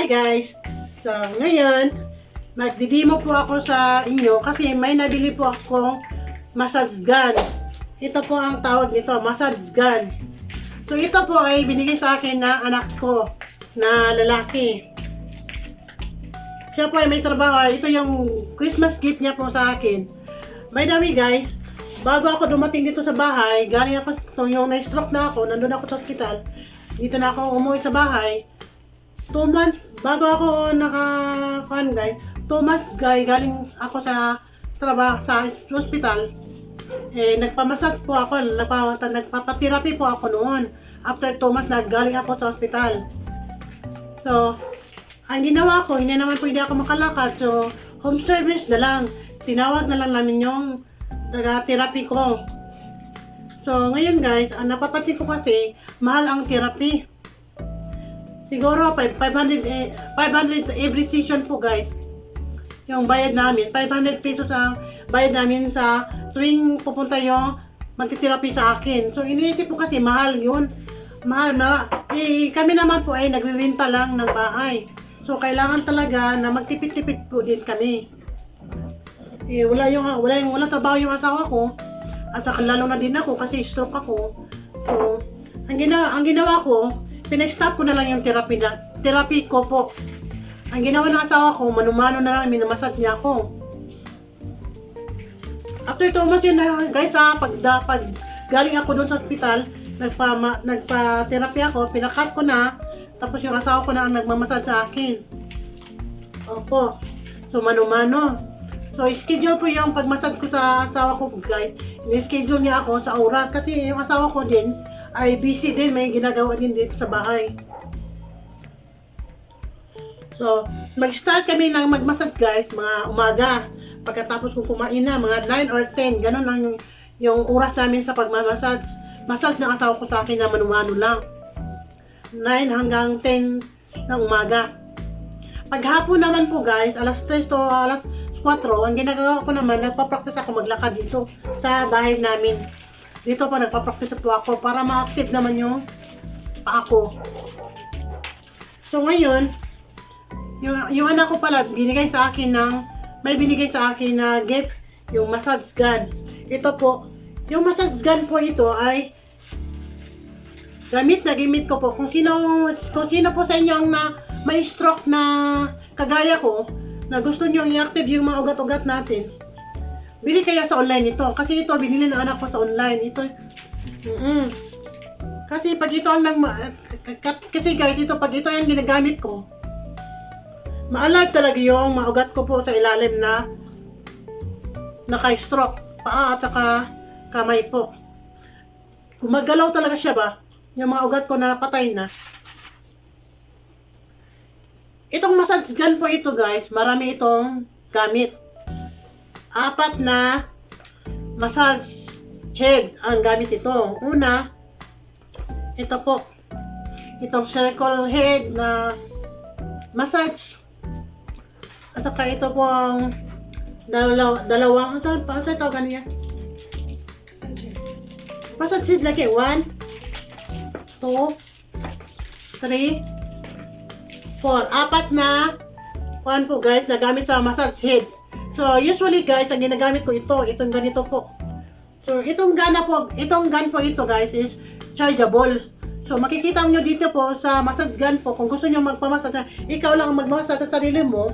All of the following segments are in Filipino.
Hi guys! So ngayon, magdidemo po ako sa inyo kasi may nabili po akong massage gun. Ito po ang tawag nito, massage gun. So ito po ay binigay sa akin na anak ko na lalaki. Siya po ay may trabaho. Ito yung Christmas gift niya po sa akin. By the way guys, bago ako dumating dito sa bahay, galing ako, yung na-stroke na ako, nandun ako sa hospital. Dito na ako umuwi sa bahay. 2 months, bago ako naka-fan guys, 2 months guys, galing ako sa trabaho sa hospital. Nagpamasad po ako, nagpapatherapy po ako noon. After 2 months, naggaling ako sa hospital. So, ang ginawa ko, hindi naman pwede ako makalakad. So, home service na lang. Tinawag na lang namin yung therapy ko. So, ngayon guys, ang napapansin ko kasi, mahal ang therapy. Siguro 500 every session po guys. Yung bayad namin, 500 pesos ang bayad namin sa tuwing pupunta yung magti-therapy sa akin. So iniisip ko kasi mahal yun. Mahal na. Kami naman po ay nagre-renta lang ng bahay. So kailangan talaga na magtipid-tipid po din kami. Walang trabaho yung asawa ko. At saka lalo na din ako kasi stroke ako. So ang ginawa ko, pinag-stop ko na lang yung therapy ko po. Ang ginawa ng asawa ko, manumano na lang, minamassage niya ako. After 2 months yun guys pag galing ako doon sa hospital, nagpa-therapy ako, pinakat ko na, tapos yung asawa ko na ang nagmamassage sa akin. Opo. So manumano. So schedule po yung pagmassage ko sa asawa ko guys. Ni-schedule niya ako sa oras kasi yung asawa ko din ay busy din, may ginagawa din dito sa bahay. So, mag-start kami ng mag-massage guys, mga umaga. Pagkatapos kung kumain na, mga 9 or 10, ganun lang yung oras namin sa pagmamassage. Massage ng asawa ko sa akin na manumano lang. 9 hanggang 10 ng umaga. Paghapon naman po guys, alas 3 to alas 4, ang ginagawa ko naman, nagpa-practice ako maglakad dito sa bahay namin. Dito po nagpa-practice po ako para ma-active naman yung paa ko. So ngayon, yung anak ko pala binigay sa akin may binigay sa akin na gift, yung massage gun. Ito po, yung massage gun po ito ay gamit ko po. Kung sino po sa inyo ang may stroke na kagaya ko, na gusto niyo i-active yung mga ugat-ugat natin, bili kayo sa online ito. Kasi ito, binili ng anak ko sa online. Ito, kasi pag ito ang kasi guys, pag ito yung ginagamit ko, ma-alive talaga yung maugat ko po sa ilalim na naka-stroke. Paa at saka kamay po. Gumagalaw talaga siya ba? Yung mga ugat ko na napatay na. Itong massage gun po ito guys, marami itong gamit. 4 na massage head ang gamit ito. Una, ito po. Itong circle head na massage. At saka ito po ang dalawang, paano tayo tawag niya? Massage head lagi. 1, 2, 3, 4. 4 na po guys na gamit sa massage head. So, usually guys, ang ginagamit ko itong ganito po. So, itong gun po ito guys is chargeable. So, makikita nyo dito po sa massage gun po, kung gusto nyo magpamassage, ikaw lang ang magmassage sa sarili mo,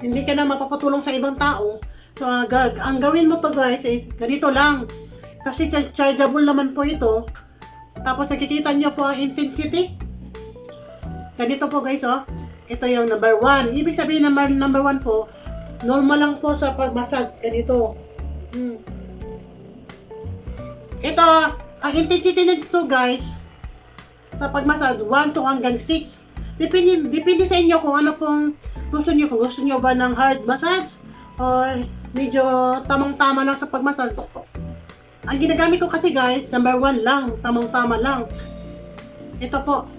hindi ka na mapapatulong sa ibang tao. So, ang gawin mo to guys is ganito lang. Kasi chargeable naman po ito. Tapos, nakikita nyo po ang intensity. Ganito po guys, oh. Ito yung number 1. Ibig sabihin naman number 1 po, normal lang po sa pag-massage. Ganito. Ito, ang intensity nito guys, sa pag-massage, 1 to hanggang 6. Depende sa inyo kung ano pong gusto nyo. Kung gusto nyo ba ng hard massage, or medyo tamang-tama lang sa pag-massage. Ang ginagamit ko kasi guys, number 1 lang. Tamang-tama lang. Ito po.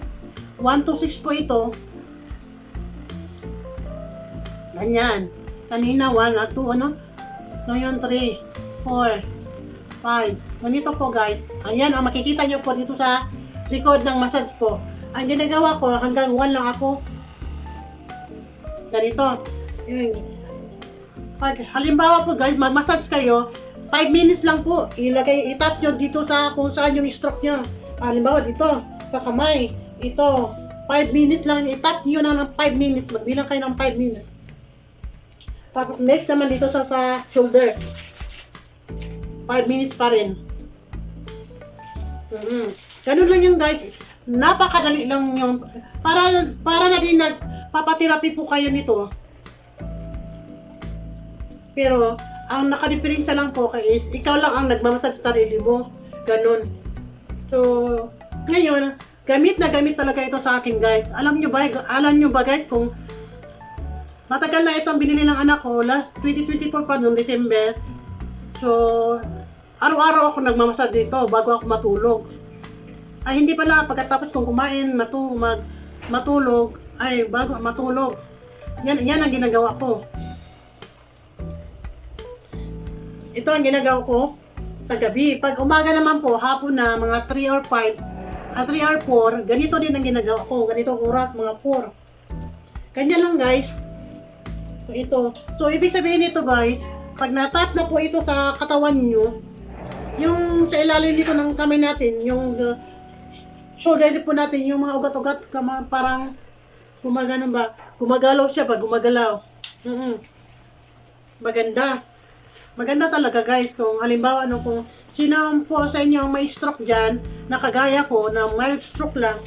1 to 6 po ito. Ganyan. Kanina 1 at 2, ano? Ngayon 3, 4, 5. Ganito po guys. Ayan, ang makikita nyo po dito sa likod ng massage po. Ang ginagawa ko, hanggang 1 lang ako. ganito. Yun. Pag halimbawa po guys, mag-massage kayo, 5 minutes lang po. Itap nyo dito sa kung saan yung stroke nyo. Halimbawa dito, sa kamay. Ito, 5 minutes lang. Itap nyo na ng 5 minutes. Magbilang kayo ng 5 minutes. Tapos next naman dito sa shoulder. 5 minutes pa rin. Ganun lang yung guys. Napakadali lang yung para na din nagpapaterapi po kayo nito. Pero ang nakadiferensya lang po is ikaw lang ang nagmamassage sa sarili mo. Ganun. So, ngayon, gamit na gamit talaga ito sa akin guys. Alam nyo ba guys kung matagal na itong binili ng anak ko last 2024 pa noong December. So, araw-araw ako nagmamassage dito bago ako matulog. Ay hindi pala pagkatapos kong kumain, matulog, ay bago matulog. Yan ang ginagawa ko. Ito ang ginagawa ko sa gabi. Pag umaga naman po, hapon na, mga 3 or 5, 3 or 4, ganito din ang ginagawa ko. Ganitong oras, mga 4. Ganyan lang guys. So, ito. So, ibig sabihin nito guys, pag natap na po ito sa katawan nyo, yung sa ilalim dito ng kamay natin, yung shoulder po natin, yung mga ugat-ugat, parang gumagano ba? Gumagalaw siya ba? Gumagalaw. Maganda. Maganda talaga guys kung halimbawa kung sino po sa inyo may stroke dyan, na kagaya ko, na mild stroke lang,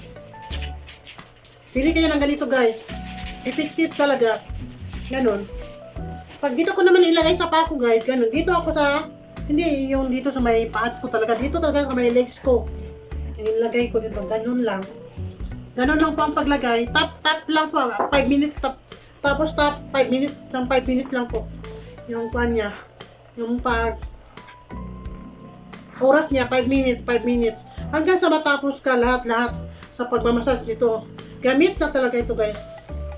pili kayo ng ganito guys. Effective talaga. Ganun. Pag dito ko naman ilagay sa paa ko guys, ganun. Dito ako hindi yung dito sa may paat ko talaga. Dito talaga sa may legs ko. Ilagay ko dito. Ganun lang. Ganun lang po ang paglagay. Tap lang po. 5 minutes tap. Tapos tap 5 minutes. 5 minutes lang po. Yung kuan niya. Yung oras niya 5 minutes. Hanggang sa matapos ka lahat sa pagmamassage dito. Gamit na talaga ito guys.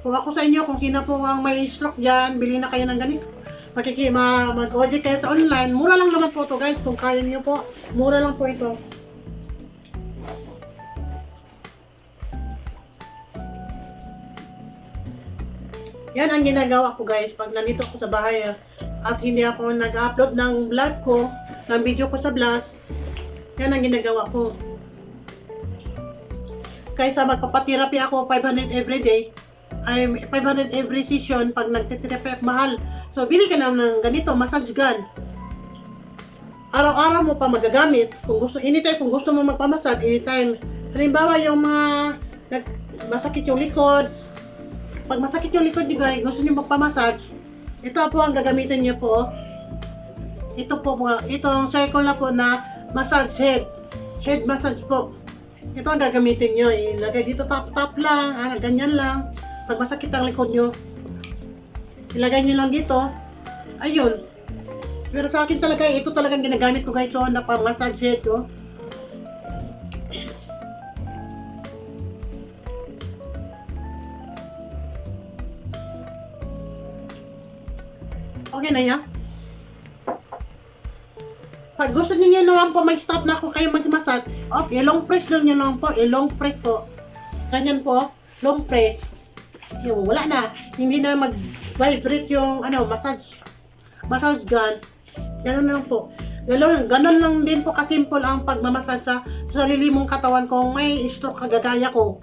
Kung ako sa inyo, kung sino po ang may stroke dyan, bili na kayo ng ganito. Mag-order kayo sa online. Mura lang naman po ito guys. Kung kaya niyo po, mura lang po ito. Yan ang ginagawa ko guys. Pag nandito ako sa bahay at hindi ako nag-upload ng vlog ko, ng video ko sa vlog, yan ang ginagawa ko. Kaysa magpapatherapy ako 500 every day, ay 500 every session pag nagtitherapy mahal. So, bili ka na ng ganito, massage gun. Araw-araw mo pa magagamit. Kung gusto, anytime, kung gusto mo magpamassage, anytime. Halimbawa, yung mga masakit yung likod. Pag masakit yung likod nyo guys, gusto nyo magpamassage, ito po ang gagamitin nyo po. Ito po, itong circle na po na massage head. Head massage po. Ito ang gagamitin nyo. Ilagay dito, tap lang, ganyan lang. Pag masakit ang likod nyo, ilagay nyo lang dito. Ayun. Pero sa akin talaga, ito talagang ginagamit ko guys, so, na pang-massage head, oh. Okay na yan. Pag gusto niyo naman po mag-stop na ako kayo mag-massage, okay, long press lang nyo lang po. Long press po. Ganyan po. Long press. Yung wala na. Hindi na mag-vibrate yung massage gun. Ganun lang po. Ganun lang din po kasimple ang pagmamassage sa sarili mong katawan kung may stroke kagagaya ko.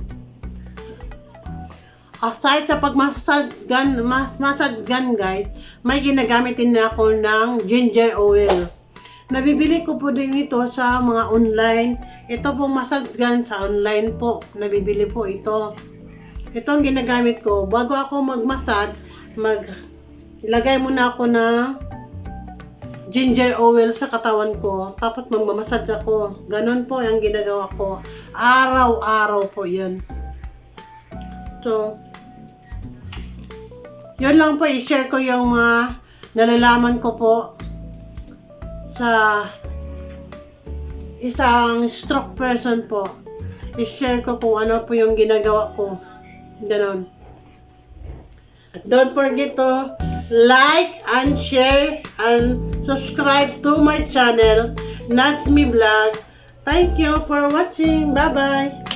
Aside sa massage gun guys, may ginagamit din ako ng ginger oil. Nabibili ko po din ito sa mga online. Ito pong massage gun sa online po. Nabibili po ito. Ito ang ginagamit ko. Bago ako mag-massage, ilagay muna ako ng ginger oil sa katawan ko. Tapos magmamassage ako. Ganon po ang ginagawa ko. Araw-araw po yan. So, yun lang po, i-share ko yung mga nalalaman ko po sa isang stroke person po. I-share ko kung ano po yung ginagawa ko. Ganon. Don't forget to like and share and subscribe to my channel, Natsmi Vlog. Thank you for watching. Bye-bye.